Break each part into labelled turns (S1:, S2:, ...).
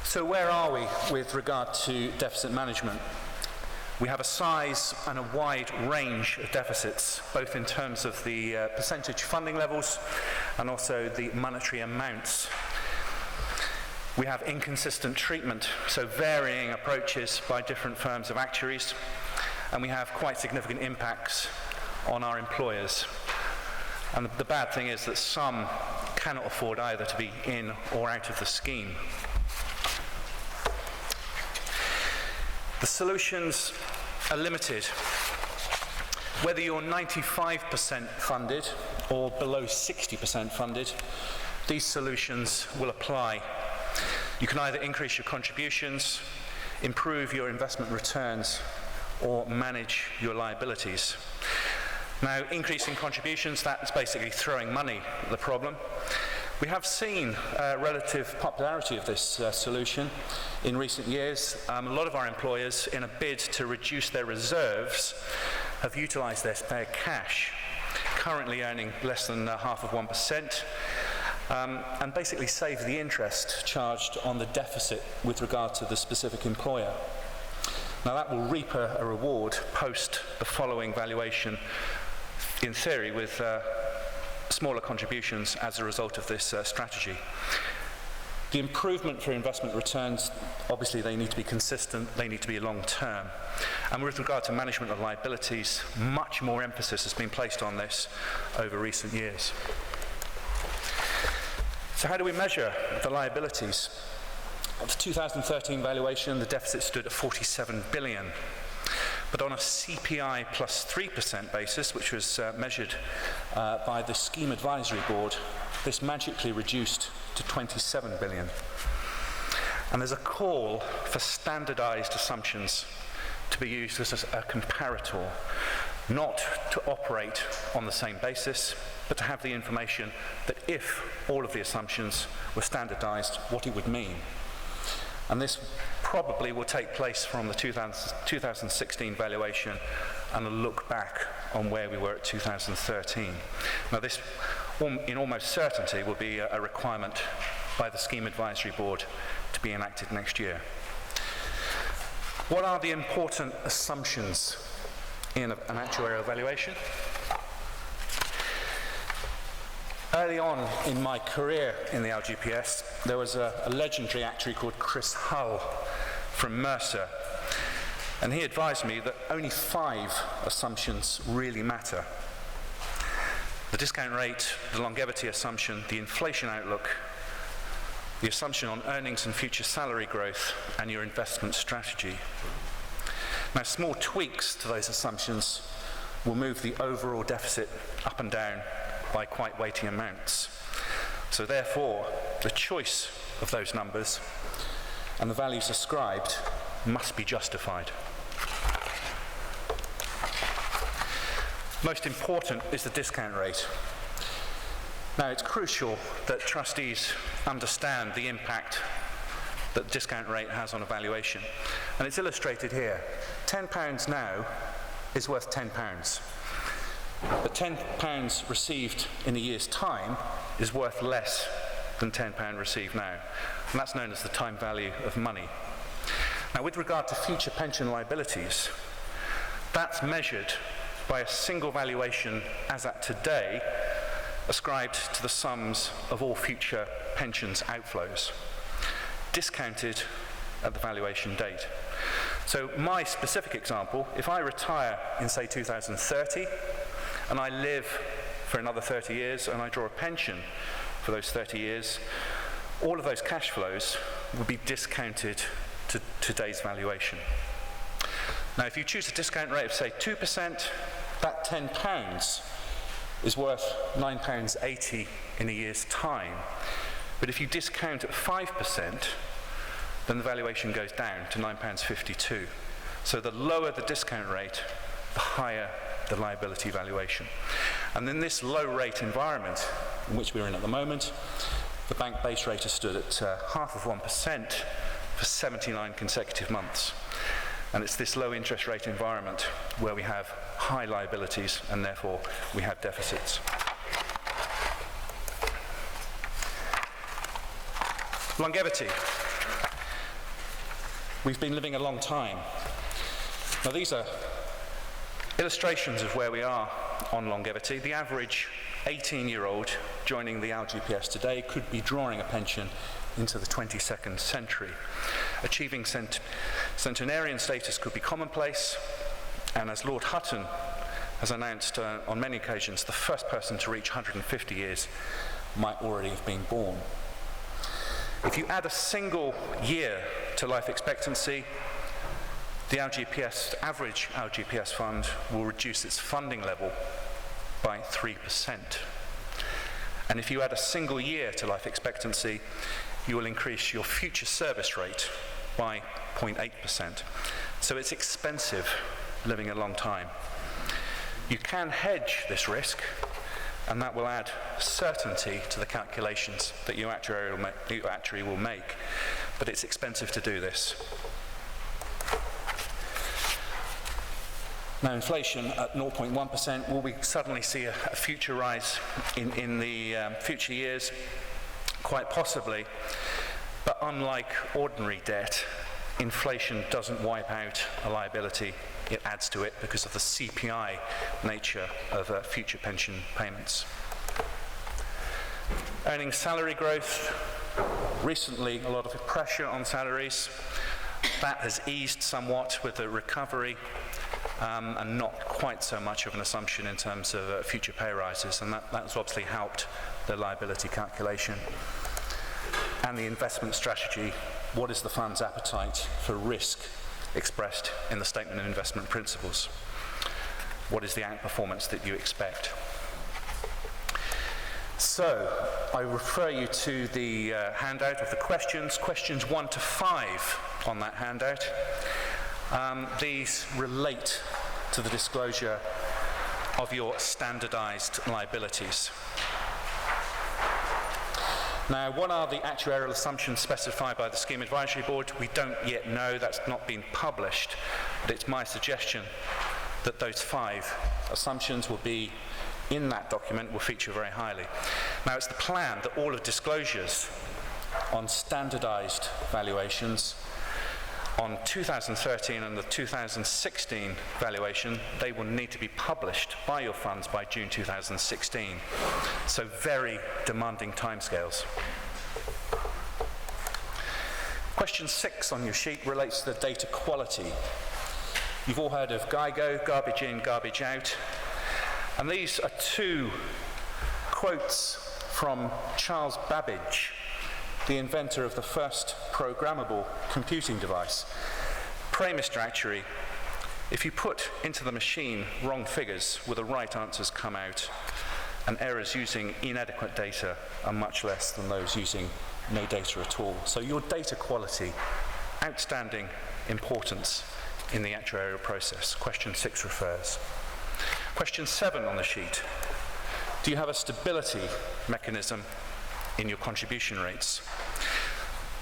S1: So where are we with regard to deficit management? We have a size and a wide range of deficits, both in terms of the percentage funding levels and also the monetary amounts. We have inconsistent treatment, so varying approaches by different firms of actuaries, and we have quite significant impacts on our employers. And the bad thing is that some cannot afford either to be in or out of the scheme. The solutions are limited. Whether you're 95% funded or below 60% funded, these solutions will apply. You can either increase your contributions, improve your investment returns, or manage your liabilities. Now, increasing contributions, that's basically throwing money at the problem. We have seen relative popularity of this solution in recent years. A lot of our employers, in a bid to reduce their reserves, have utilised their spare cash, currently earning less than 0.5%, and basically save the interest charged on the deficit with regard to the specific employer. Now, that will reap a reward post the following valuation, in theory, with smaller contributions as a result of this strategy. The improvement for investment returns, obviously they need to be consistent, they need to be long-term. And with regard to management of liabilities, much more emphasis has been placed on this over recent years. So how do we measure the liabilities? At the 2013 valuation, the deficit stood at 47 billion. But on a CPI plus 3% basis, which was measured by the Scheme Advisory Board, this magically reduced to 27 billion. And there's a call for standardised assumptions to be used as a comparator, not to operate on the same basis, but to have the information that if all of the assumptions were standardised, what it would mean. And this probably will take place from the 2016 valuation and a look back on where we were at 2013. Now this, in almost certainty, will be a requirement by the Scheme Advisory Board to be enacted next year. What are the important assumptions in an actuarial valuation? Early on in my career in the LGPS, there was a legendary actuary called Chris Hull from Mercer, and he advised me that only 5 assumptions really matter: the discount rate, the longevity assumption, the inflation outlook, the assumption on earnings and future salary growth, and your investment strategy. Now, small tweaks to those assumptions will move the overall deficit up and down by quite weighty amounts. So therefore, the choice of those numbers and the values ascribed must be justified. Most important is the discount rate. Now, it's crucial that trustees understand the impact that the discount rate has on a valuation. And it's illustrated here. £10 now is worth £10. But £10 received in a year's time is worth less than £10 received now. And that's known as the time value of money. Now, with regard to future pension liabilities, that's measured by a single valuation as at today, ascribed to the sums of all future pensions outflows, discounted at the valuation date. So my specific example, if I retire in, say, 2030, and I live for another 30 years, and I draw a pension for those 30 years, all of those cash flows would be discounted to today's valuation. Now, if you choose a discount rate of, say, 2%, that £10 is worth £9.80 in a year's time. But if you discount at 5%, then the valuation goes down to £9.52. So the lower the discount rate, the higher the liability valuation. And in this low rate environment in which we're in at the moment, the bank base rate has stood at 0.5% for 79 consecutive months. And it's this low interest rate environment where we have high liabilities and therefore we have deficits. Longevity. we've been living a long time. Now, these are illustrations of where we are on longevity. The average 18-year-old joining the LGPS today could be drawing a pension into the 22nd century. Achieving centenarian status could be commonplace, and as Lord Hutton has announced on many occasions, the first person to reach 150 years might already have been born. If you add a single year to life expectancy, the average LGPS fund will reduce its funding level by 3%. And if you add a single year to life expectancy, you will increase your future service rate by 0.8%. So it's expensive living a long time. You can hedge this risk, and that will add certainty to the calculations that your actuary will make, but it's expensive to do this. Now, inflation at 0.1%, will we suddenly see a future rise in the future years? Quite possibly, but unlike ordinary debt, inflation doesn't wipe out a liability, it adds to it because of the CPI nature of future pension payments. Earning salary growth, recently a lot of pressure on salaries. That has eased somewhat with the recovery, and not quite so much of an assumption in terms of future pay rises, and that's obviously helped the liability calculation. And the investment strategy, what is the fund's appetite for risk expressed in the Statement of Investment Principles? What is the outperformance that you expect? So, I refer you to the handout of the questions 1 to 5 on that handout. These relate to the disclosure of your standardized liabilities. Now, what are the actuarial assumptions specified by the Scheme Advisory Board? We don't yet know. That's not been published, but it's my suggestion that those 5 assumptions will be in that document, will feature very highly. Now, it's the plan that all of disclosures on standardized valuations on 2013 and the 2016 valuation, they will need to be published by your funds by June 2016. So very demanding timescales. Question 6 on your sheet relates to the data quality. You've all heard of GIGO, garbage in, garbage out. And these are 2 quotes from Charles Babbage, the inventor of the first programmable computing device. Pray, Mr. Actuary, if you put into the machine wrong figures, will the right answers come out? And errors using inadequate data are much less than those using no data at all. So your data quality, outstanding importance in the actuarial process. Question 6 refers. Question 7 on the sheet. Do you have a stability mechanism in your contribution rates?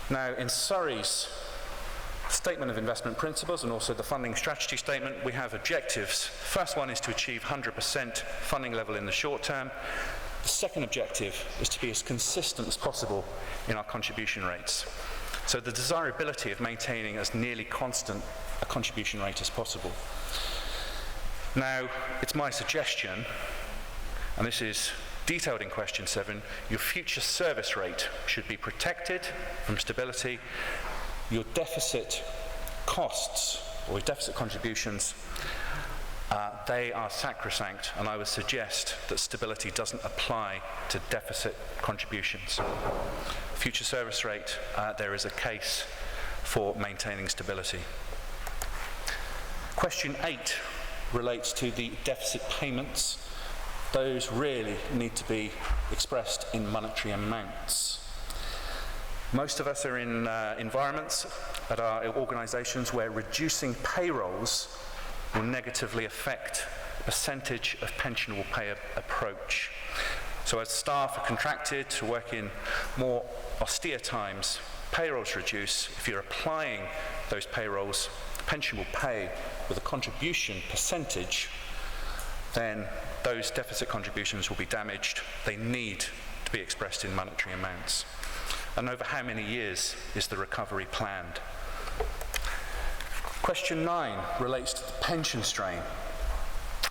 S1: Now, in Surrey's Statement of Investment Principles and also the funding strategy statement, we have objectives. First one is to achieve 100% funding level in the short term. The second objective is to be as consistent as possible in our contribution rates. So the desirability of maintaining as nearly constant a contribution rate as possible. Now, it's my suggestion, and this is detailed in question 7, your future service rate should be protected from stability. Your deficit costs, or deficit contributions, they are sacrosanct, and I would suggest that stability doesn't apply to deficit contributions. Future service rate, there is a case for maintaining stability. Question 8 relates to the deficit payments. Those really need to be expressed in monetary amounts. Most of us are in environments at our organisations where reducing payrolls will negatively affect the percentage of pensionable pay approach. So as staff are contracted to work in more austere times, payrolls reduce. If you're applying those payrolls, pensionable pay with a contribution percentage, then those deficit contributions will be damaged. They need to be expressed in monetary amounts. And over how many years is the recovery planned? Question 9 relates to the pension strain.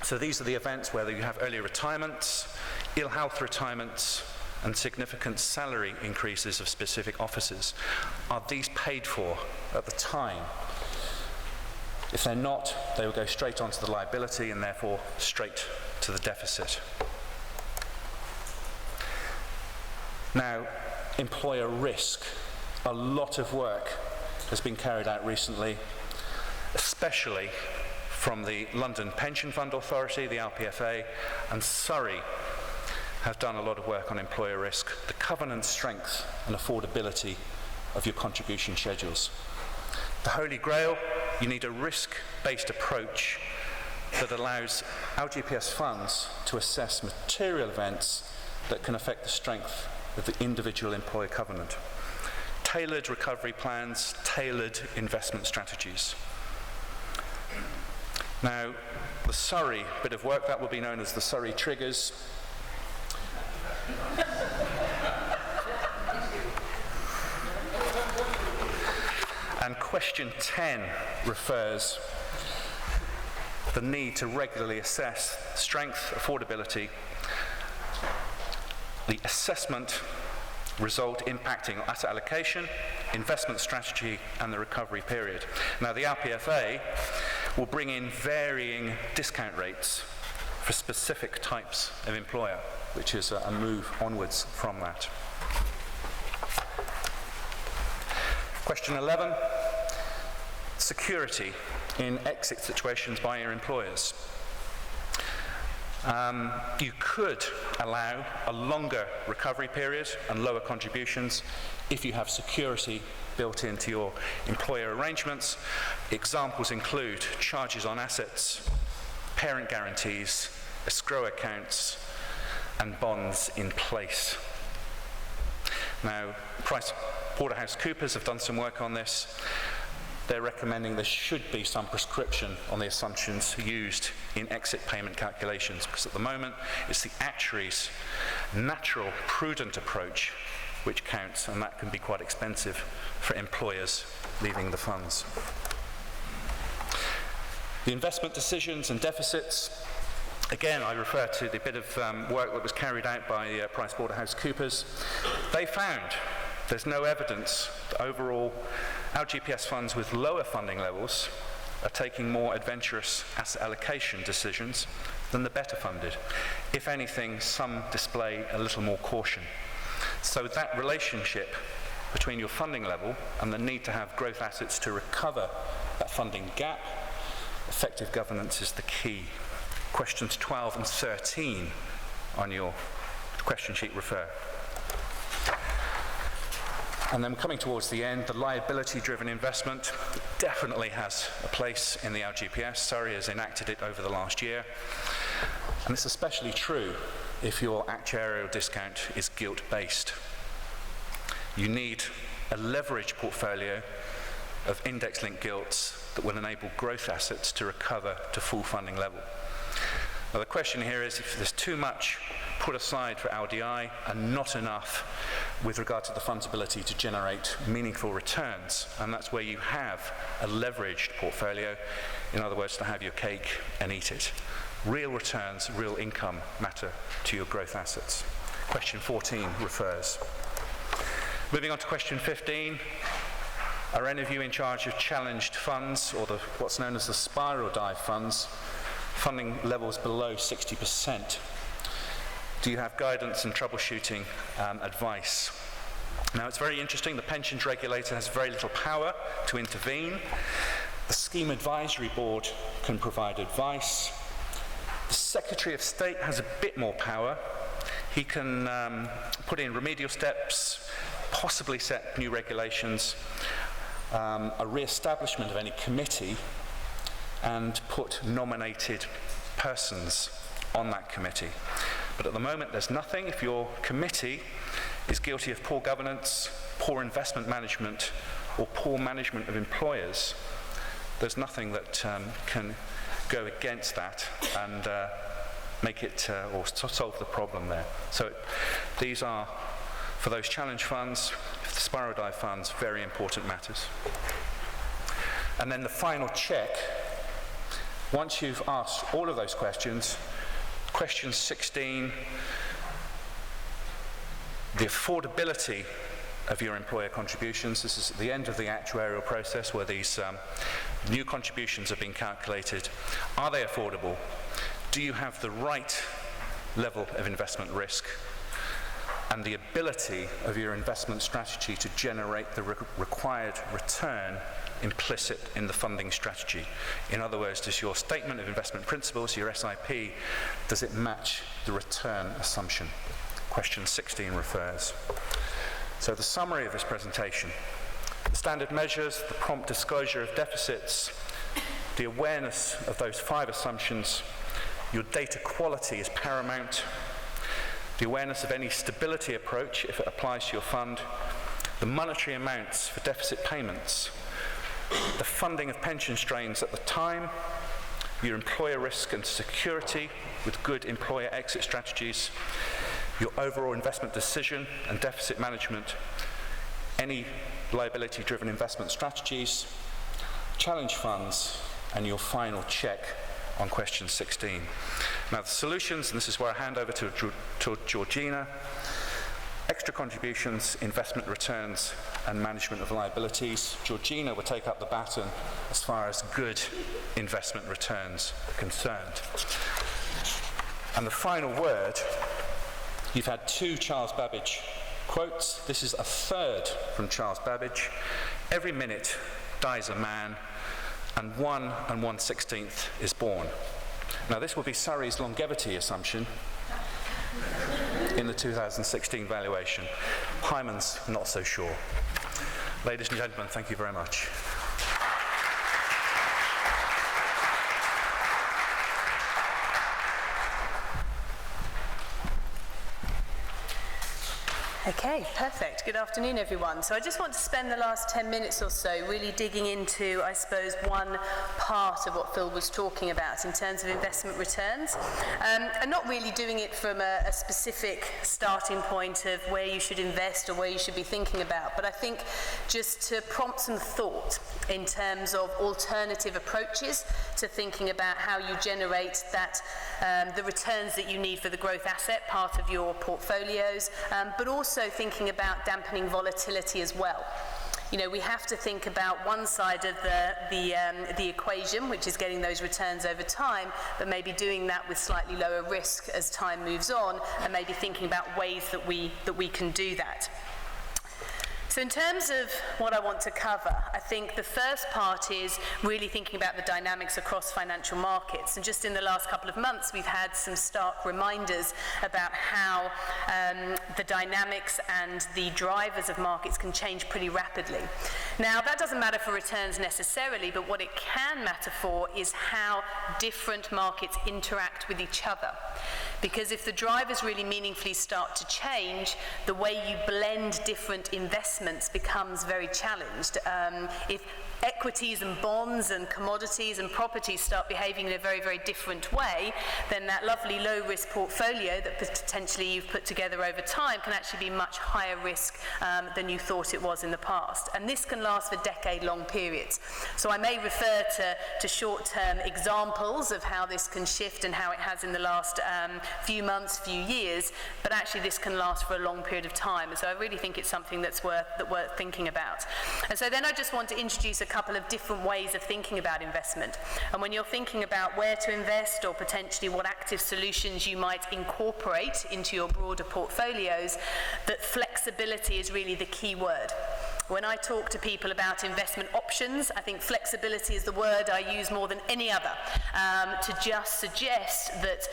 S1: So these are the events where you have early retirements, ill health retirements, and significant salary increases of specific officers. Are these paid for at the time? If they're not, they will go straight onto the liability and therefore straight to the deficit. Now, employer risk. A lot of work has been carried out recently, especially from the London Pension Fund Authority, the LPFA, and Surrey have done a lot of work on employer risk, the covenant strength and affordability of your contribution schedules. The Holy Grail, you need a risk-based approach that allows LGPS funds to assess material events that can affect the strength of the individual employer covenant. Tailored recovery plans, tailored investment strategies. Now, the Surrey bit of work, that will be known as the Surrey triggers. And question 10 refers the need to regularly assess strength, affordability, the assessment result impacting asset allocation, investment strategy, and the recovery period. Now, the LPFA will bring in varying discount rates for specific types of employer, which is a move onwards from that. Question 11, security in exit situations by your employers. You could allow a longer recovery period and lower contributions if you have security built into your employer arrangements. Examples include charges on assets, parent guarantees, escrow accounts, and bonds in place. Now, PricewaterhouseCoopers have done some work on this. They're recommending there should be some prescription on the assumptions used in exit payment calculations, because at the moment it's the actuary's natural, prudent approach which counts, and that can be quite expensive for employers leaving the funds. The investment decisions and deficits. Again, I refer to the bit of work that was carried out by PricewaterhouseCoopers. They found there's no evidence that overall LGPS funds with lower funding levels are taking more adventurous asset allocation decisions than the better funded. If anything, some display a little more caution. So that relationship between your funding level and the need to have growth assets to recover that funding gap, effective governance is the key. Questions 12 and 13 on your question sheet refer. And then coming towards the end, the liability-driven investment definitely has a place in the LGPS. Surrey has enacted it over the last year. And it's especially true if your actuarial discount is gilt-based. You need a leveraged portfolio of index-linked gilts that will enable growth assets to recover to full funding level. Now, the question here is if there's too much put aside for LDI and not enough with regard to the fund's ability to generate meaningful returns, and that's where you have a leveraged portfolio, in other words, to have your cake and eat it. Real returns, real income matter to your growth assets. Question 14 refers. Moving on to question 15. Are any of you in charge of challenged funds, or what's known as the spiral dive funds, funding levels below 60%? Do you have guidance and troubleshooting advice? Now, it's very interesting. The pensions regulator has very little power to intervene. The Scheme Advisory Board can provide advice. The Secretary of State has a bit more power. He can put in remedial steps, possibly set new regulations, a re-establishment of any committee, and put nominated persons on that committee. But at the moment, there's nothing. If your committee is guilty of poor governance, poor investment management, or poor management of employers, there's nothing that can go against that and make it or solve the problem there. So these are, for those challenge funds, the spiral dive funds, very important matters. And then the final check, once you've asked all of those questions, question 16, the affordability of your employer contributions. This is at the end of the actuarial process where these new contributions are being calculated. Are they affordable? Do you have the right level of investment risk? And the ability of your investment strategy to generate the required return implicit in the funding strategy. In other words, does your statement of investment principles, your SIP, does it match the return assumption? Question 16 refers. So the summary of this presentation: the standard measures, the prompt disclosure of deficits, the awareness of those 5 assumptions, your data quality is paramount, the awareness of any stability approach if it applies to your fund, the monetary amounts for deficit payments, the funding of pension strains at the time, your employer risk and security with good employer exit strategies, your overall investment decision and deficit management, any liability-driven investment strategies, challenge funds, and your final check on question 16. Now the solutions, and this is where I hand over to Georgina: extra contributions, investment returns, and management of liabilities. Georgina will take up the baton as far as good investment returns are concerned. And the final word, you've had 2 Charles Babbage quotes. This is a third from Charles Babbage. Every minute dies a man, and 1 1/16 is born. Now this will be Surrey's longevity assumption in the 2016 valuation. Hyman's not so sure. Ladies and gentlemen, thank you very much.
S2: Okay, perfect. Good afternoon, everyone. So I just want to spend the last 10 minutes or so really digging into, I suppose, one part of what Phil was talking about in terms of investment returns, and not really doing it from a specific starting point of where you should invest or where you should be thinking about, but I think just to prompt some thought in terms of alternative approaches to thinking about how you generate that, the returns that you need for the growth asset part of your portfolios, but also thinking about dampening volatility as well. You know, we have to think about one side of the equation, which is getting those returns over time, but maybe doing that with slightly lower risk as time moves on, and maybe thinking about ways that we can do that. So in terms of what I want to cover, I think the first part is really thinking about the dynamics across financial markets. And just in the last couple of months, we've had some stark reminders about how the dynamics and the drivers of markets can change pretty rapidly. Now, that doesn't matter for returns necessarily, but what it can matter for is how different markets interact with each other. Because if the drivers really meaningfully start to change, the way you blend different investments becomes very challenged. If equities and bonds and commodities and properties start behaving in a very, very different way, then that lovely low-risk portfolio that potentially you've put together over time can actually be much higher risk than you thought it was in the past. And this can last for decade-long periods. So I may refer to short-term examples of how this can shift and how it has in the last few months, few years, but actually this can last for a long period of time. And so I really think it's something that's worth thinking about. And so then I just want to introduce a couple of different ways of thinking about investment. And when you're thinking about where to invest or potentially what active solutions you might incorporate into your broader portfolios, that flexibility is really the key word. When I talk to people about investment options, I think flexibility is the word I use more than any other to just suggest that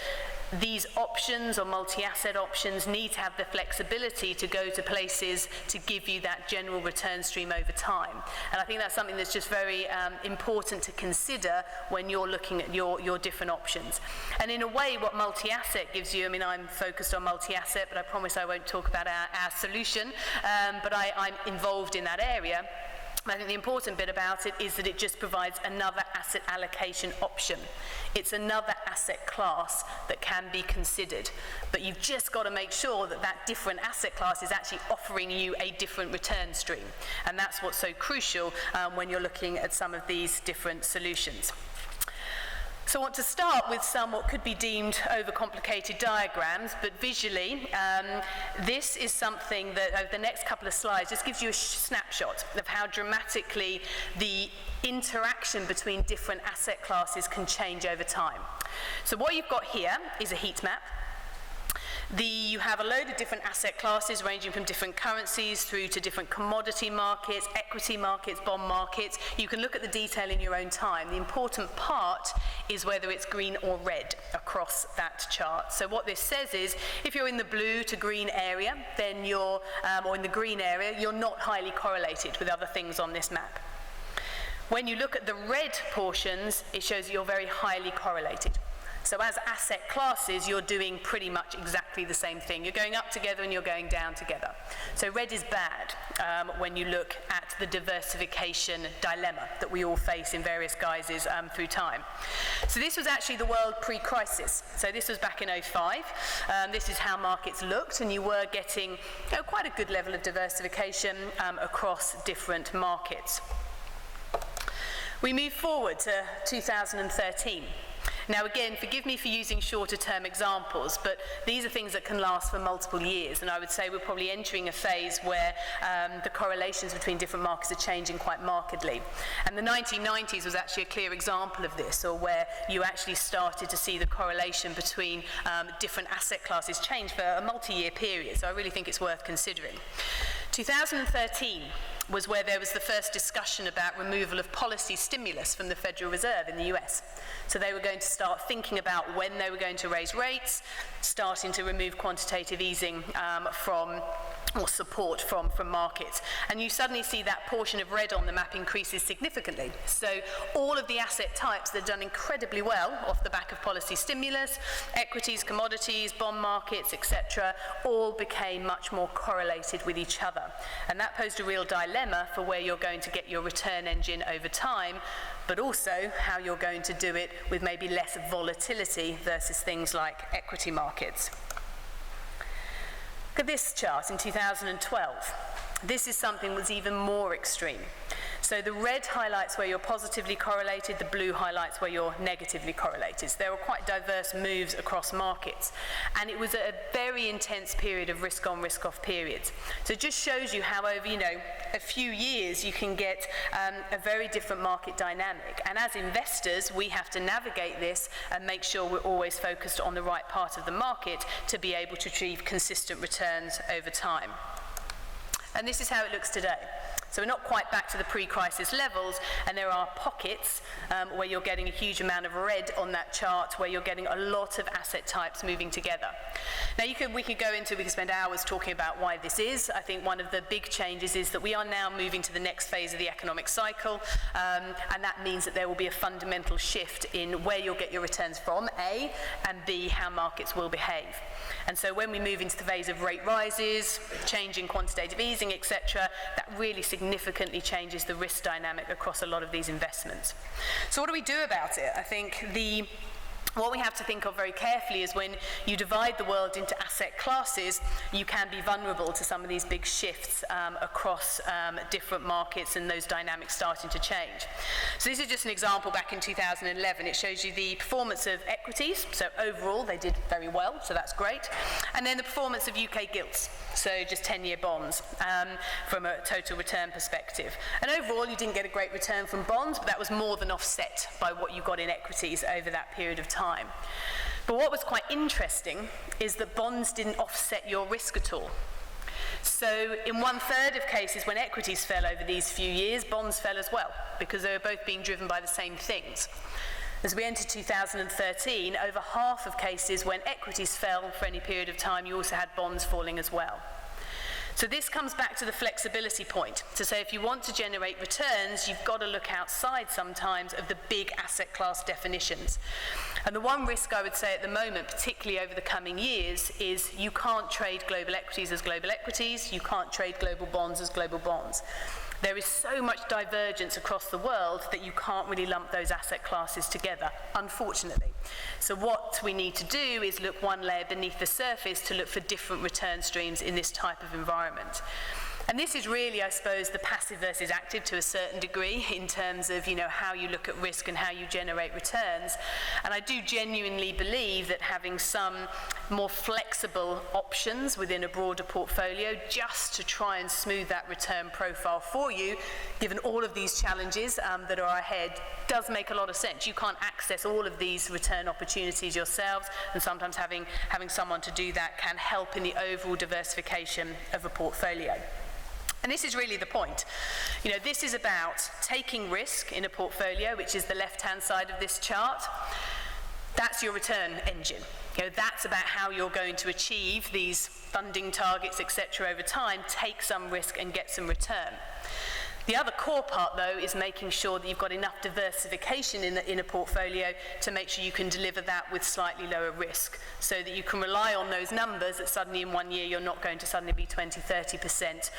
S2: these options or multi-asset options need to have the flexibility to go to places to give you that general return stream over time. And I think that's something that's just very important to consider when you're looking at your different options. And in a way, what multi-asset gives you, I mean, I'm focused on multi-asset, but I promise I won't talk about our solution, but I'm involved in that area. I think the important bit about it is that it just provides another asset allocation option. It's another asset class that can be considered. But you've just got to make sure that that different asset class is actually offering you a different return stream. And that's what's so crucial when you're looking at some of these different solutions. So I want to start with some what could be deemed overcomplicated diagrams, but visually, this is something that over the next couple of slides just gives you a snapshot of how dramatically the interaction between different asset classes can change over time. So what you've got here is a heat map. You have a load of different asset classes ranging from different currencies through to different commodity markets, equity markets, bond markets. You can look at the detail in your own time. The important part is whether it's green or red across that chart. So what this says is if you're in the blue to green area, then you're, or in the green area, you're not highly correlated with other things on this map. When you look at the red portions, it shows you're very highly correlated. So as asset classes, you're doing pretty much exactly the same thing. You're going up together and you're going down together. So red is bad when you look at the diversification dilemma that we all face in various guises through time. So this was actually the world pre-crisis. So this was back in 2005. This is how markets looked, and you were getting quite a good level of diversification across different markets. We move forward to 2013. Now again, forgive me for using shorter term examples, but these are things that can last for multiple years, and I would say we're probably entering a phase where the correlations between different markets are changing quite markedly. And the 1990s was actually a clear example of this, or where you actually started to see the correlation between different asset classes change for a multi-year period, so I really think it's worth considering. 2013 was where there was the first discussion about removal of policy stimulus from the Federal Reserve in the US. So they were going to start thinking about when they were going to raise rates, starting to remove quantitative easing or support from markets. And you suddenly see that portion of red on the map increases significantly. So all of the asset types that have done incredibly well off the back of policy stimulus, equities, commodities, bond markets, etc., all became much more correlated with each other. And that posed a real dilemma for where you're going to get your return engine over time, but also how you're going to do it with maybe less volatility versus things like equity markets. Look at this chart in 2012. This is something that's even more extreme. So the red highlights where you're positively correlated, the blue highlights where you're negatively correlated. So there were quite diverse moves across markets. And it was a very intense period of risk-on, risk-off periods. So it just shows you how over, a few years you can get a very different market dynamic. And as investors, we have to navigate this and make sure we're always focused on the right part of the market to be able to achieve consistent returns over time. And this is how it looks today. So we're not quite back to the pre-crisis levels, and there are pockets where you're getting a huge amount of red on that chart, where you're getting a lot of asset types moving together. Now we could spend hours talking about why this is. I think one of the big changes is that we are now moving to the next phase of the economic cycle, and that means that there will be a fundamental shift in where you'll get your returns from, A, and B, how markets will behave. And so when we move into the phase of rate rises, changing quantitative easing, etc., that really significantly changes the risk dynamic across a lot of these investments. So what do we do about it? I think what we have to think of very carefully is when you divide the world into asset classes, you can be vulnerable to some of these big shifts across different markets and those dynamics starting to change. So this is just an example back in 2011. It shows you the performance of equities. So overall, they did very well, so that's great. And then the performance of UK gilts, so just 10-year bonds from a total return perspective. And overall, you didn't get a great return from bonds, but that was more than offset by what you got in equities over that period of time. But what was quite interesting is that bonds didn't offset your risk at all. So in 1/3 of cases when equities fell over these few years, bonds fell as well, because they were both being driven by the same things. As we entered 2013, over half of cases when equities fell for any period of time, you also had bonds falling as well. So this comes back to the flexibility point, to say if you want to generate returns, you've got to look outside sometimes of the big asset class definitions. And the one risk I would say at the moment, particularly over the coming years, is you can't trade global equities as global equities, you can't trade global bonds as global bonds. There is so much divergence across the world that you can't really lump those asset classes together, unfortunately. So what we need to do is look one layer beneath the surface to look for different return streams in this type of environment. And this is really, I suppose, the passive versus active to a certain degree in terms of, how you look at risk and how you generate returns. And I do genuinely believe that having some more flexible options within a broader portfolio just to try and smooth that return profile for you, given all of these challenges that are ahead, does make a lot of sense. You can't access all of these return opportunities yourselves, and sometimes having someone to do that can help in the overall diversification of a portfolio. And this is really the point. This is about taking risk in a portfolio, which is the left-hand side of this chart. That's your return engine. That's about how you're going to achieve these funding targets, etc. over time, take some risk and get some return. The other core part, though, is making sure that you've got enough diversification in a portfolio to make sure you can deliver that with slightly lower risk, so that you can rely on those numbers that suddenly in 1 year you're not going to suddenly be 20-30%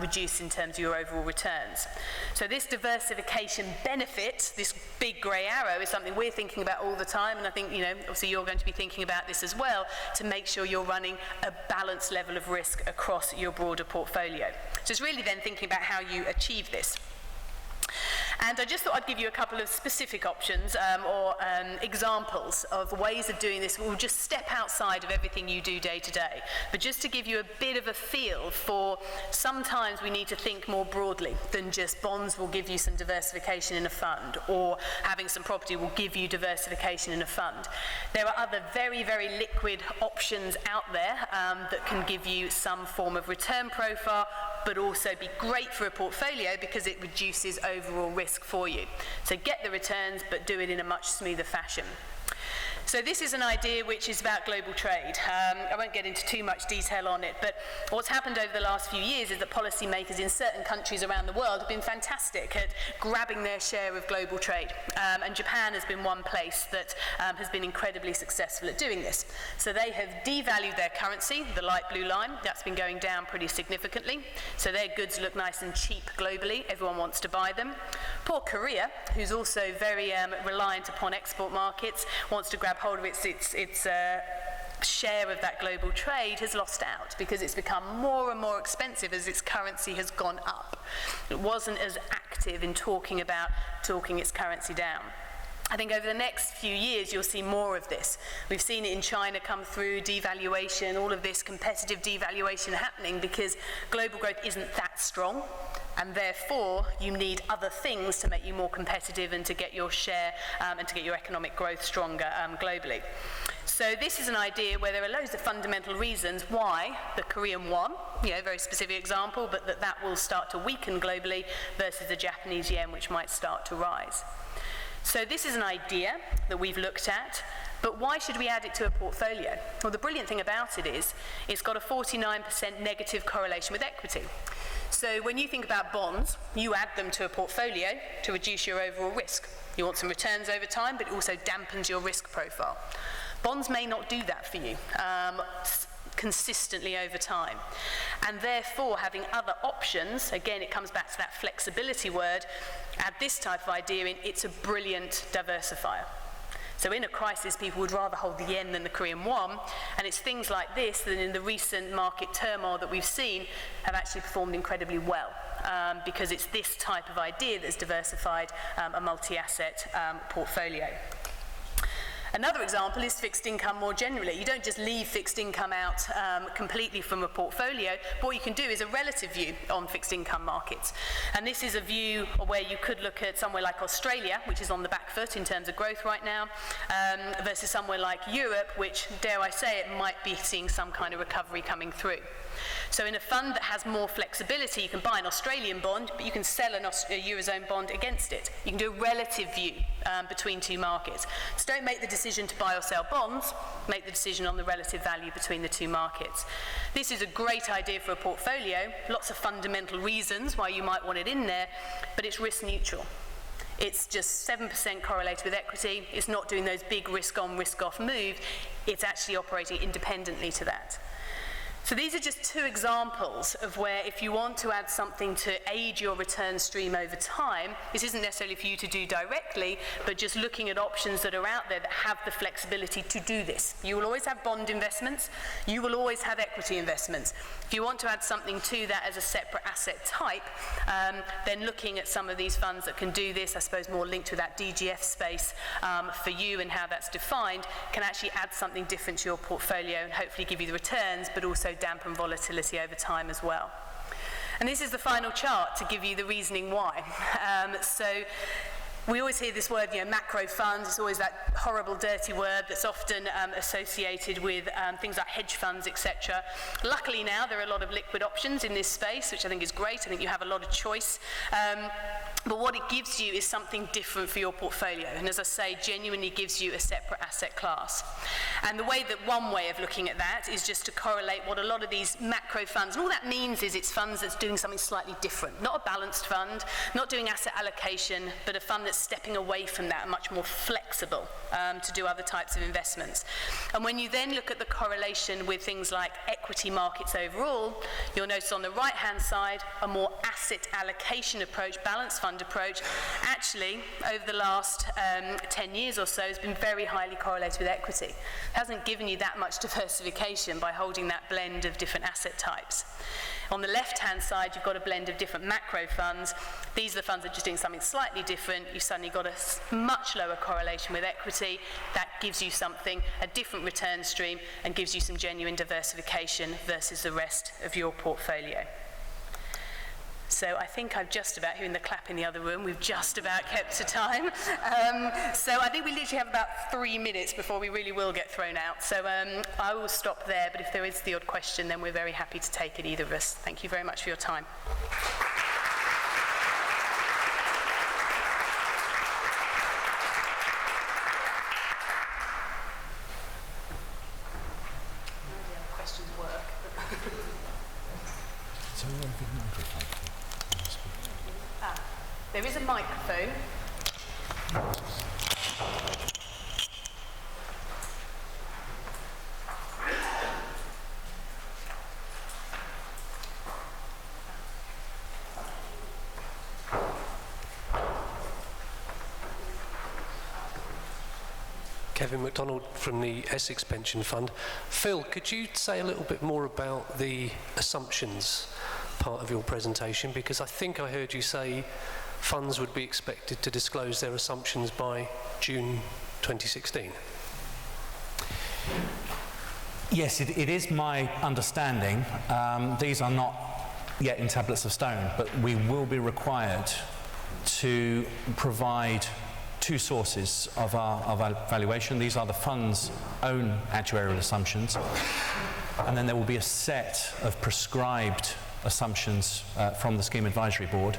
S2: reduced in terms of your overall returns. So this diversification benefit, this big grey arrow, is something we're thinking about all the time, and I think, obviously you're going to be thinking about this as well, to make sure you're running a balanced level of risk across your broader portfolio. So it's really then thinking about how you achieve this. And I just thought I'd give you a couple of specific options or examples of ways of doing this. We'll just step outside of everything you do day to day, but just to give you a bit of a feel for sometimes we need to think more broadly than just bonds will give you some diversification in a fund, or having some property will give you diversification in a fund. There are other very, very liquid options out there that can give you some form of return profile, but also be great for a portfolio because it reduces overall risk for you. So get the returns, but do it in a much smoother fashion. So this is an idea which is about global trade. I won't get into too much detail on it, but what's happened over the last few years is that policymakers in certain countries around the world have been fantastic at grabbing their share of global trade. And Japan has been one place that has been incredibly successful at doing this. So they have devalued their currency, the light blue line. That's been going down pretty significantly. So their goods look nice and cheap globally. Everyone wants to buy them. Poor Korea, who's also very reliant upon export markets, wants to grab hold of its share of that global trade, has lost out because it's become more and more expensive as its currency has gone up. It wasn't as active in talking its currency down. I think over the next few years you'll see more of this. We've seen it in China come through, devaluation, all of this competitive devaluation happening because global growth isn't that strong, and therefore you need other things to make you more competitive and to get your share and to get your economic growth stronger globally. So this is an idea where there are loads of fundamental reasons why the Korean won, very specific example, but that will start to weaken globally versus the Japanese yen, which might start to rise. So this is an idea that we've looked at, but why should we add it to a portfolio? Well, the brilliant thing about it is it's got a 49% negative correlation with equity. So when you think about bonds, you add them to a portfolio to reduce your overall risk. You want some returns over time, but it also dampens your risk profile. Bonds may not do that for you consistently over time. And therefore, having other options, again, it comes back to that flexibility word, add this type of idea in, it's a brilliant diversifier. So in a crisis, people would rather hold the yen than the Korean won, and it's things like this that in the recent market turmoil that we've seen have actually performed incredibly well, because it's this type of idea that's diversified a multi-asset portfolio. Another example is fixed income more generally. You don't just leave fixed income out completely from a portfolio, but what you can do is a relative view on fixed income markets. And this is a view where you could look at somewhere like Australia, which is on the back foot in terms of growth right now, versus somewhere like Europe, which, dare I say it, might be seeing some kind of recovery coming through. So in a fund that has more flexibility, you can buy an Australian bond, but you can sell a Eurozone bond against it. You can do a relative view between two markets. So don't make the decision to buy or sell bonds, make the decision on the relative value between the two markets. This is a great idea for a portfolio, lots of fundamental reasons why you might want it in there, but it's risk neutral. It's just 7% correlated with equity. It's not doing those big risk on, risk off moves. It's actually operating independently to that. So these are just two examples of where if you want to add something to aid your return stream over time, this isn't necessarily for you to do directly, but just looking at options that are out there that have the flexibility to do this. You will always have bond investments, you will always have equity investments. If you want to add something to that as a separate asset type, then looking at some of these funds that can do this, I suppose more linked to that DGF space for you and how that's defined, can actually add something different to your portfolio and hopefully give you the returns, but also dampen volatility over time as well. And this is the final chart to give you the reasoning why. So we always hear this word, macro funds. It's always that horrible, dirty word that's often associated with things like hedge funds, etc. Luckily now, there are a lot of liquid options in this space, which I think is great. I think you have a lot of choice. But what it gives you is something different for your portfolio. And as I say, genuinely gives you a separate asset class. And the way that one way of looking at that is just to correlate what a lot of these macro funds, and all that means is it's funds that's doing something slightly different. Not a balanced fund, not doing asset allocation, but a fund that's stepping away from that, much more flexible to do other types of investments. And when you then look at the correlation with things like equity markets overall, you'll notice on the right-hand side a more asset allocation approach, balanced fund approach, actually over the last 10 years or so has been very highly correlated with equity. It hasn't given you that much diversification by holding that blend of different asset types. On the left-hand side, you've got a blend of different macro funds. These are the funds that are just doing something slightly different. You've suddenly got a much lower correlation with equity. That gives you something, a different return stream, and gives you some genuine diversification versus the rest of your portfolio. So I think I've just about, hearing the clap in the other room, we've just about kept to time. So I think we literally have about 3 minutes before we really will get thrown out. So I will stop there, but if there is the odd question, then we're very happy to take it, either of us. Thank you very much for your time. Questions work. There is a microphone.
S3: Kevin McDonald from the Essex Pension Fund. Phil, could you say a little bit more about the assumptions part of your presentation? Because I think I heard you say funds would be expected to disclose their assumptions by June 2016.
S1: Yes, it is my understanding. These are not yet in tablets of stone, but we will be required to provide two sources of our valuation. These are the fund's own actuarial assumptions, and then there will be a set of prescribed assumptions from the Scheme Advisory Board,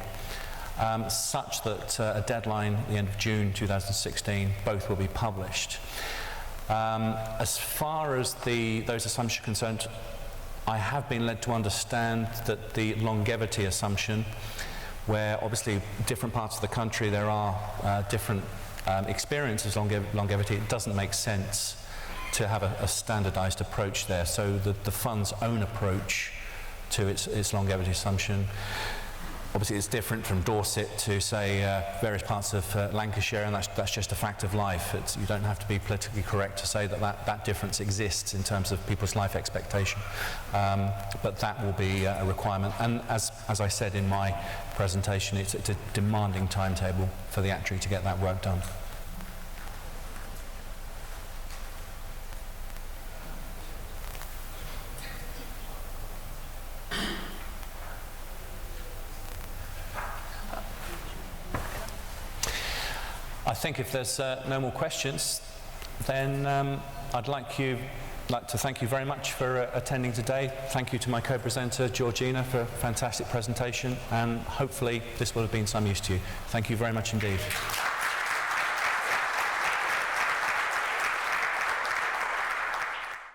S1: such that a deadline at the end of June 2016, both will be published. As far as those assumptions are concerned, I have been led to understand that the longevity assumption, where obviously different parts of the country there are different experiences of longevity, it doesn't make sense to have a standardized approach there. So the fund's own approach to its longevity assumption, obviously it's different from Dorset to, say, various parts of Lancashire, and that's just a fact of life. You don't have to be politically correct to say that difference exists in terms of people's life expectation. But that will be a requirement. And as I said in my presentation, it's a demanding timetable for the actuary to get that work done. I think if there's no more questions, then I'd like to thank you very much for attending today. Thank you to my co-presenter, Georgina, for a fantastic presentation, and hopefully this will have been some use to you. Thank you very much indeed.